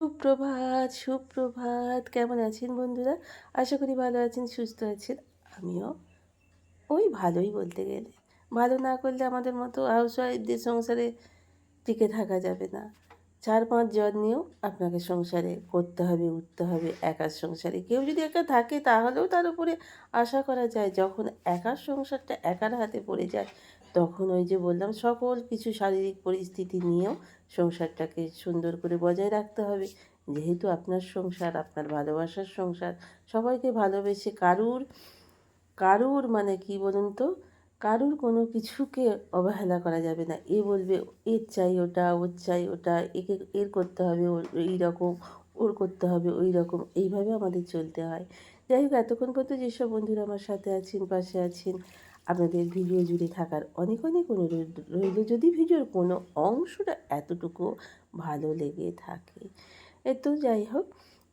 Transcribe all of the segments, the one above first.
সুপ্রভাত, সুপ্রভাত। কেমন আছেন বন্ধুরা? আশা করি ভালো আছেন, সুস্থ আছেন। আমিও ওই ভালোই বলতে গেলে। ভালো না করলে আমাদের মতো হাউসওয়াইফদের সংসারে টিকে থাকা যাবে না। ৪-৫ জন নিয়েও আপনাকে সংসারে করতে হবে, উঠতে হবে একার সংসারে। কেউ যদি একা থাকে তাহলেও তার উপরে আশা করা যায় যখন একার সংসারটা একার হাতে পড়ে যায়, তখন ওই যে বললাম সকল কিছু শারীরিক পরিস্থিতি নিয়েও সংসারটাকে সুন্দর করে বজায় রাখতে হবে। যেহেতু আপনার সংসার, আপনার ভালোবাসার সংসার, সবাইকে ভালোবেসে কারুর মানে কি বলুন তো, কারুর কোনো কিছুকে অবহেলা করা যাবে না। এ বলবে এর চাই ওটা, ওর চাই ওটা, একে এর করতে হবে ওর এই রকম, ওর করতে হবে ওই রকম, এইভাবে আমাদের চলতে হয়। যাই হোক, এতক্ষণ পর্যন্ত যেসব বন্ধুরা আমার সাথে আছেন, পাশে আছেন, আপনাদের ভিডিও জুড়ে থাকার অনেক অনেক অনুরোধ রইল। যদি ভিডিওর কোনো অংশটা এতটুকু ভালো লেগে থাকে, তো যাই হোক,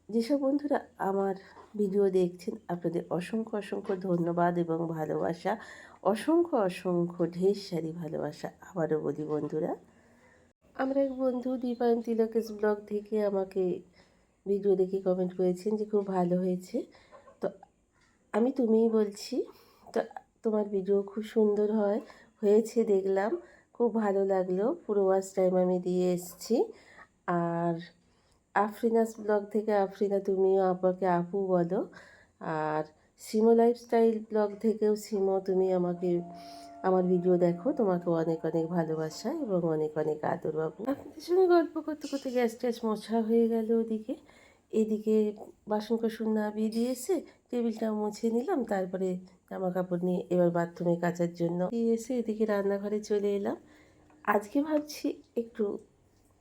যেসব বন্ধুরা আমার ভিডিও দেখছেন আপনাদের অসংখ্য অসংখ্য ধন্যবাদ এবং ভালোবাসা। অসংখ্য অসংখ্য ঢের সারি ভালোবাসা। আবারও বলি বন্ধুরা, আমার এক বন্ধু দীপায়ন তিলকেশ ব্লগ থেকে আমাকে ভিডিও দেখে কমেন্ট করেছেন যে খুব ভালো হয়েছে। তো আমি তুমিই বলছি। তো তোমার ভিডিও খুব সুন্দর হয়েছে দেখলাম, খুব ভালো লাগলো। পুরো ওয়াচ টাইম আমি দিয়ে এসেছি। আর আফরিনাস ব্লগ থেকে আফরিনা, তুমিও আমাকে আপু বলো। আর সিমো লাইফস্টাইল ব্লগ থেকেও সিমো, তুমি আমাকে আমার ভিডিও দেখো। তোমাকে অনেক অনেক ভালোবাসা এবং অনেক অনেক আদর বাবু। আপনাদের সঙ্গে গল্প করতে করতে গ্যাস ট্যাস মোছা হয়ে গেল। ওদিকে এদিকে বাসন কোসন নামিয়ে দিয়ে এসে টেবিলটা মুছে নিলাম। তারপরে জামা কাপড় নিয়ে এবার বাথরুমে কাচার জন্য দিয়ে এসে এদিকে রান্নাঘরে চলে এলাম। আজকে ভাবছি একটু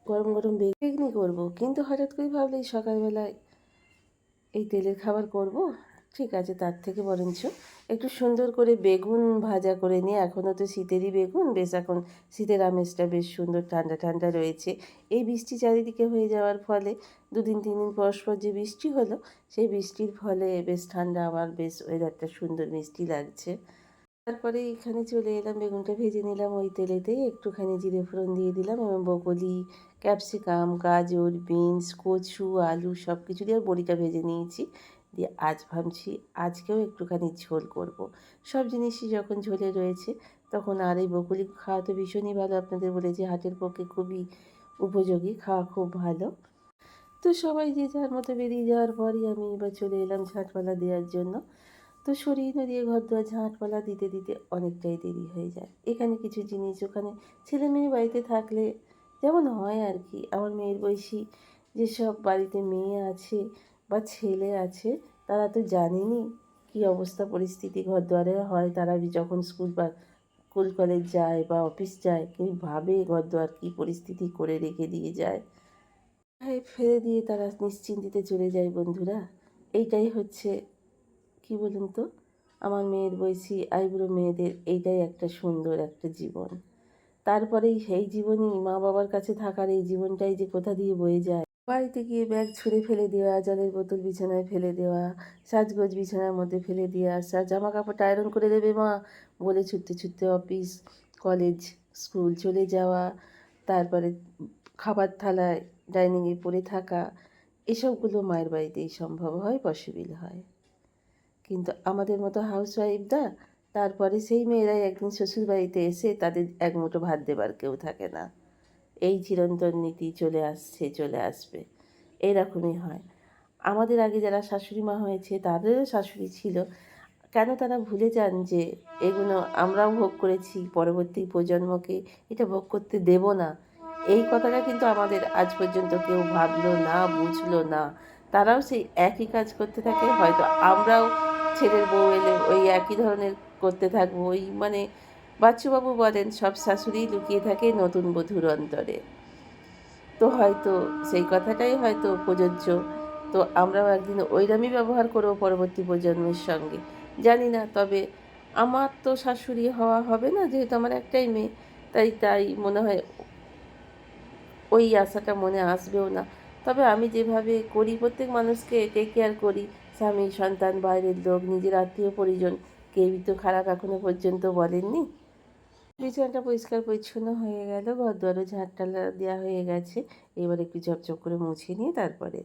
গরম গরম বেগনি করব, কিন্তু হঠাৎ করে ভাবলে এই সকালবেলায় এই তেলের খাবার করব, ঠিক আছে তার থেকে বরঞ্চ একটু সুন্দর করে বেগুন ভাজা করে নিয়ে, এখনও তো শীতেরই বেগুন, বেশ এখন শীতের আমেজটা বেশ সুন্দর ঠান্ডা ঠান্ডা রয়েছে। এই বৃষ্টি চারিদিকে হয়ে যাওয়ার ফলে ২ দিন ৩ দিন পর পর যে বৃষ্টি হলো, সেই বৃষ্টির ফলে বেশ ঠান্ডা, আবার বেশ ওয়েদারটা সুন্দর মিষ্টি লাগছে। তারপরে এখানে চলে এলাম, বেগুনটা ভেজে নিলাম ওই তেলেতেই, একটুখানি জিরে ফোড়ন দিয়ে দিলাম এবং ব্রকলি, ক্যাপসিকাম, গাজর, বিনস, কচু, আলু সব কিছু দিয়ে বড়িটা ভেজে নিয়েছি। দিয়ে আজ ভাবছি আজকেও একটুখানি ঝোল করব। সব জিনিসই যখন ঝোলে রয়েছে তখন, আর এই ব্রকলি খাওয়া তো ভীষণই ভালো, আপনাদের বলেছি হার্টের পক্ষে খুবই উপযোগী, খাওয়া খুব ভালো। তো সবাই যে যার মতো বেরিয়ে যাওয়ার পরই আমি এবার চলে এলাম ঝাঁটপালা দেওয়ার জন্য। তো সরিয়ে নড়িয়ে ঘর দুয়ার ঝাঁটপালা দিতে দিতে অনেকটাই দেরি হয়ে যায়। এখানে কিছু জিনিস, ওখানে ছেলে মেয়ে বাড়িতে থাকলে যেমন হয় আর কি। আমার মেয়ের বয়সী যেসব বাড়িতে মেয়ে আছে বা ছেলে আছে, তারা তো জানেনই কী অবস্থা পরিস্থিতি ঘর দুয়ারে হয়। তারা যখন স্কুল কলেজ যায় বা অফিস যায়, কেউ ভাবে ঘর দুয়ার কী পরিস্থিতি করে রেখে দিয়ে যায়, ফেলে দিয়ে তারা নিশ্চিন্তিতে চলে যায় বন্ধুরা। এইটাই হচ্ছে কি বলুন তো, আমার মেয়ের বয়সী আইবুড়ো মেয়েদের এইটাই একটা সুন্দর একটা জীবন। তারপরেই সেই জীবনই মা বাবার কাছে থাকার এই জীবনটাই যে কোথা দিয়ে বয়ে যায়। বাড়িতে গিয়ে ব্যাগ ছুঁড়ে ফেলে দেওয়া, জলের বোতল বিছানায় ফেলে দেওয়া, সাজগোজ বিছানার মধ্যে ফেলে দিয়ে আসা, জামা কাপড়টা আয়রন করে দেবে মা বলে ছুটতে ছুটতে অফিস, কলেজ, স্কুল চলে যাওয়া, তারপরে খাবার থালায় ডাইনিংয়ে পড়ে থাকা, এসবগুলো মায়ের বাড়িতেই সম্ভব হয়, পসিবল হয়। কিন্তু আমাদের মতো হাউসওয়াইফরা, তারপরে সেই মেয়েরাই একদিন শ্বশুরবাড়িতে এসে তাদের এক মুঠো ভাত দেবার কেউ থাকে না। এই চিরন্তন নীতি চলে আসছে, চলে আসবে, এইরকমই হয়। আমাদের আগে যারা শাশুড়ি মা হয়েছে তাদেরও শাশুড়ি ছিল, কেন তারা ভুলে যান যে এগুলো আমরাও ভোগ করেছি, পরবর্তী প্রজন্মকে এটা ভোগ করতে দেব না। এই কথাটা কিন্তু আমাদের আজ পর্যন্ত কেউ ভাবলো না, বুঝলো না। তারাও সেই একই কাজ করতে থাকে। হয়তো আমরাও ছেলের বউ এলে ওই একই ধরনের করতে থাকবো। ওই মানে বাচ্চুবাবু বলেন, সব শাশুড়িই লুকিয়ে থাকে নতুন বধূর অন্তরে। তো হয়তো সেই কথাটাই হয়তো প্রযোজ্য। তো আমরাও একদিন ওইরমই ব্যবহার করবো পরবর্তী প্রজন্মের সঙ্গে, জানি না। তবে আমার তো শাশুড়ি হওয়া হবে না, যেহেতু আমার একটাই মেয়ে, তাই মনে হয় ওই আশাটা মনে আসবেও না। তবে আমি যেভাবে করি, প্রত্যেক মানুষকে টেক কেয়ার করি, স্বামী, সন্তান, বাইরের লোক, নিজের আত্মীয় পরিজন, কেউই তো খারাপ এখনো পর্যন্ত বলেননি। বিছানাটা পরিষ্কার পরিচ্ছন্ন হয়ে গেল, ঘরদুয়ারও ঝাঁটটা দেওয়া হয়ে গেছে। এবার একটু ঝপঝপ করে মুছে নিয়ে তারপরে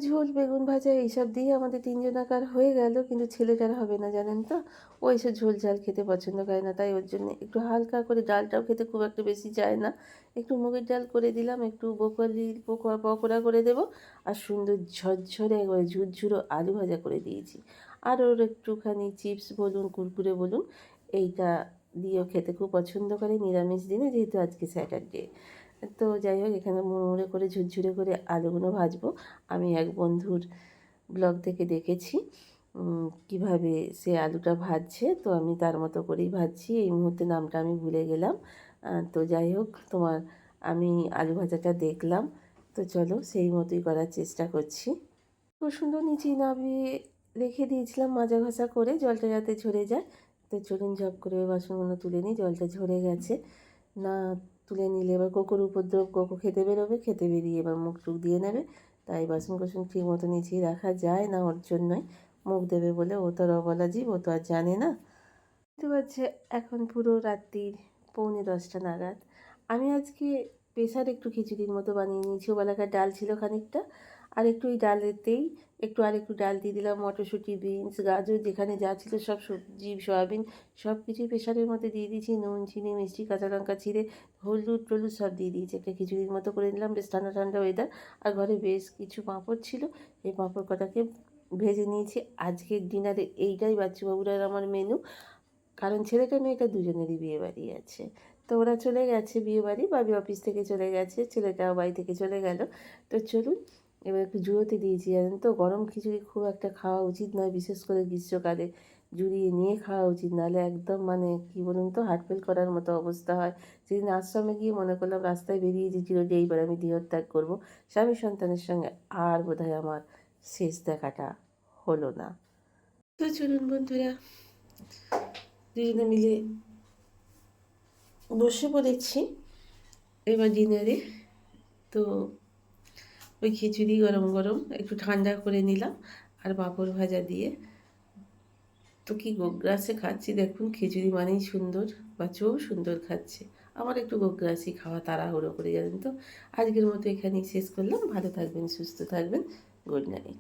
ঝোল, বেগুন ভাজা এইসব দিয়ে আমাদের তিনজনাকার হয়ে গেল। কিন্তু ছেলেটার হবে না জানেন তো, ও এসব ঝোল ঝাল খেতে পছন্দ করে না। তাই ওর জন্য একটু হালকা করে, ডালটাও খেতে খুব একটা বেশি চায় না, একটু মুগের ডাল করে দিলাম, একটু ব্রোকলির পকোড়া করে দেবো, আর সুন্দর ঝরঝরে একবারে ঝুরঝুরো আলু ভাজা করে দিয়েছি। আর ওর একটুখানি চিপস বলুন, কুরকুরে বলুন, এইটা দিয়েও খেতে খুব পছন্দ করে নিরামিষ দিনে, যেহেতু আজকে স্যাটারডে। তো যাই হোক, এখানে মুড়মুড়ে করে ঝুরঝুরে করে আলুগুলো ভাজবো। আমি এক বন্ধুর ব্লগ থেকে দেখেছি কিভাবে সে আলুটা ভাজছে, তো আমি তার মতো করেই ভাজছি। এই মুহূর্তে নামটা আমি ভুলে গেলাম। তো যাই হোক, আমি আলু ভাজাটা দেখলাম, তো চলো সেই মতোই করার চেষ্টা করছি। খুব সুন্দর নিচে নামিয়ে রেখে দিয়েছিলাম মাজা ঘষা করে, জলটা যাতে ঝরে যায়। তো চলুন ঝপ করে ওই বাসনগুলো তুলে নিই, জলটা ঝরে গেছে। না তুলে নিলে এবার কোকোর উপদ্রব, কোকো খেতে বেরোবে, খেতে বেরিয়ে এবার মুখ টুক দিয়ে নেবে। তাই বাসন কোসন ঠিক মতো নিচেই রাখা যায় না, ওর জন্যই। মুখ দেবে বলে, ও তো আর অবলা জীব, ও তো আর জানে না। বুঝতে পারছে এখন পুরো রাত্রির 9:45 নাগাদ। আমি আজকে প্রেসার একটু খিচুড়ির মতো বানিয়ে নিয়েছি। ওবেলাকার ডাল ছিল খানিকটা, আর একটু ওই ডালেতেই একটু ডাল দিয়ে দিলাম, মটরশুঁটি, বিনস, গাজর, যেখানে যা ছিল সব সবজি, সয়াবিন, সব কিছুই প্রেসারের মধ্যে দিয়ে দিয়েছি। নুন, চিনি, মিষ্টি, কাঁচা লঙ্কা ছিঁড়ে, হলুদ টলুদ সব দিয়ে দিয়েছি। একটা খিচুড়ির মতো করে নিলাম, বেশ ঠান্ডা ঠান্ডা ওয়েদার। আর ঘরে বেশ কিছু পাঁপড় ছিল, এই পাঁপড় কটাকে ভেজে নিয়েছি। আজকের ডিনারে এইটাই বাচ্চুবাবুর আর আমার মেনু। কারণ ছেলেটা মেয়েটা দুজনেরই বিয়েবাড়ি আছে। তো ওরা চলে গেছে বিয়েবাড়ি, বাবি অফিস থেকে চলে গেছে, ছেলেটাও বাড়ি থেকে চলে গেল। তো চলুন এবার একটু জুড়োতে দিয়েছি। জানেন তো, গরম খিচুড়ি খুব একটা খাওয়া উচিত নয়, বিশেষ করে গ্রীষ্মকালে জুড়িয়ে নিয়ে খাওয়া উচিত, নাহলে একদম মানে কী বলুন তো, হার্টফেল করার মতো অবস্থা হয়। সেদিন আশ্রমে গিয়ে মনে করলাম, রাস্তায় বেরিয়ে যে এইবার আমি দেহত্যাগ করবো, স্বামী সন্তানের সঙ্গে আর বোধহয় আমার শেষ দেখাটা হলো না। তো চলুন বন্ধুরা, দুজনে মিলে বসে পড়েছি এবার ডিনারে। তো ওই খিচুড়ি গরম গরম একটু ঠান্ডা করে নিলাম, আর পাঁপড় ভাজা দিয়ে। তো কি গোগ্রাসে খাচ্ছি দেখুন, খিচুড়ি মানেই সুন্দর, বাচ্চাও সুন্দর খাচ্ছে। আমার একটু গোগ্রাসই খাওয়া তাড়াহুড়ো করে, জানেন তো। আজকের মতো এখানেই শেষ করলাম। ভালো থাকবেন, সুস্থ থাকবেন। Good night.